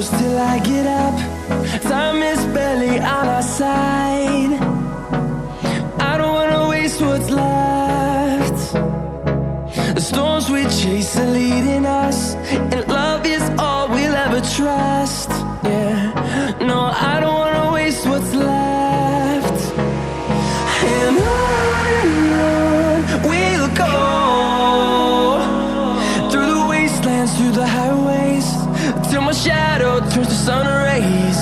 goes till I get up. Time is barely on our side. I don't wanna waste what's left. The storms we chase are leading us, and love is all we'll ever trust. Yeah, no, I don't wanna waste what's left. And on we'll go, through the wastelands, through the highways, till my shadow turns to sun rays.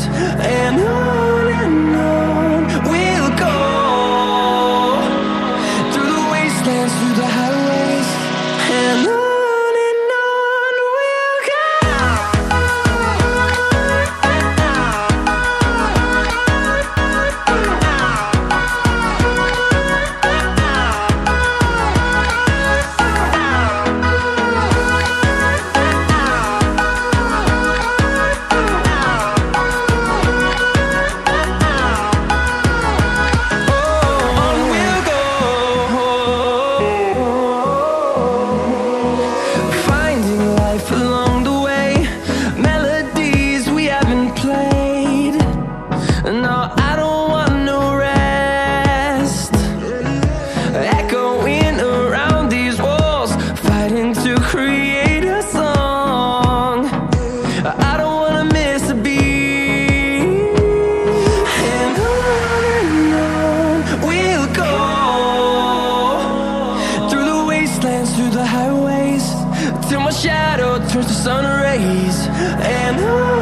And on we'll go, through the wastelands, through the highways, and on we'll go. Along the way, melodies we haven't played. No, I don't want no rest. Echoing around these walls, fighting to create a song. I don't wanna miss a beat. And on we'll go, through the wastelands, through the highways, till my shadow turns to sun rays. And on